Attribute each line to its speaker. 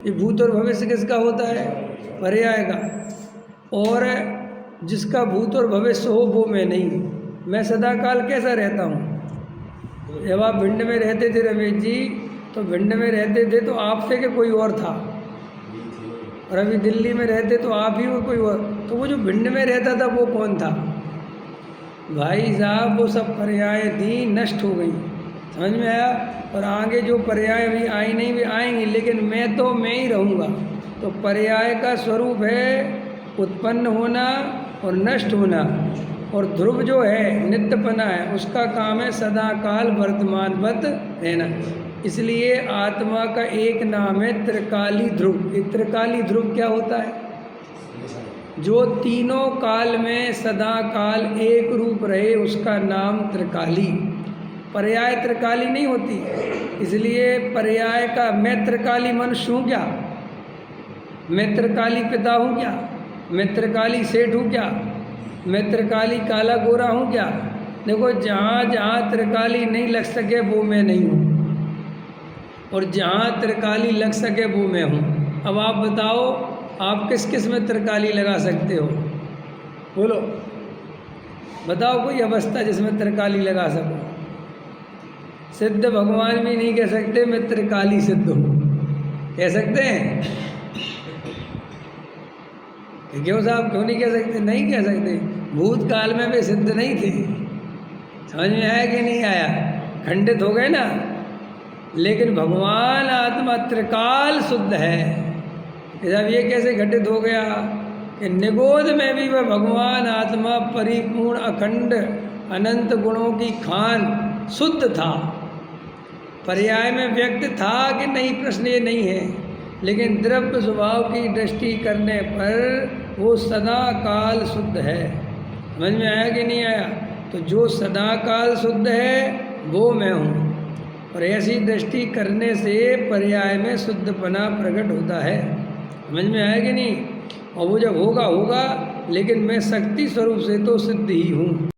Speaker 1: ये भूत और भविष्य किसका होता है? पर्याय का। और जिसका भूत और भविष्य हो वो मैं नहीं हूँ। मैं सदा काल कैसा रहता हूँ? जब आप भिंड में रहते थे रमेश जी, तो भिंड में रहते थे तो आप थे कि कोई और था? और अभी दिल्ली में रहते तो आप ही हो कोई और? तो वो जो भिंड में रहता था वो कौन था? भाई साहब वो सब पर्याय थी, नष्ट हो गई। समझ में आया? और आगे जो पर्याय अभी आई नहीं वे आएंगी, लेकिन मैं तो मैं ही रहूँगा। तो पर्याय का स्वरूप है उत्पन्न होना और नष्ट होना, और ध्रुव जो है नित्यपना है, उसका काम है सदा काल वर्तमानवत रहना। इसलिए आत्मा का एक नाम है त्रिकाली ध्रुव। ये त्रिकाली ध्रुव क्या होता है? जो तीनों काल में सदा काल एक रूप रहे, उसका नाम त्रिकाली। पर्याय त्रिकाली नहीं होती। इसलिए पर्याय का मैं त्रिकाली मनुष्य हूँ क्या? मैं त्रिकाली पिता हूँ क्या? मैं त्रिकाली सेठ हूँ क्या? मैं त्रिकाली काला गोरा हूँ क्या? देखो, जहाँ जहाँ त्रिकाली नहीं लग सके वो मैं नहीं हूँ, और जहाँ त्रिकाली लग सके वो मैं हूँ। अब आप बताओ, आप किस किस में त्रिकाली लगा सकते हो? बोलो, बताओ कोई अवस्था जिसमें त्रिकाली लगा सको। सिद्ध भगवान भी नहीं कह सकते मैं त्रिकाली सिद्ध हूँ। कह सकते हैं? क्यों साहब, क्यों नहीं कह सकते? नहीं कह सकते। भूतकाल में वे सिद्ध नहीं थे। समझ में आया कि नहीं आया? खंडित हो गए ना। लेकिन भगवान आत्मा त्रिकाल शुद्ध है। अब ये कैसे घटित हो गया कि निगोद में भी वह भगवान आत्मा परिपूर्ण अखंड अनंत गुणों की खान शुद्ध था। पर्याय में व्यक्त था कि नहीं, प्रश्न ये नहीं है, लेकिन द्रव्य स्वभाव की दृष्टि करने पर वो सदा काल शुद्ध है। समझ में आया कि नहीं आया? तो जो सदा काल शुद्ध है वो मैं हूँ, और ऐसी दृष्टि करने से पर्याय में शुद्धपना प्रकट होता है। समझ में आया कि नहीं? और वो जब होगा होगा, लेकिन मैं शक्ति स्वरूप से तो सिद्ध ही हूँ।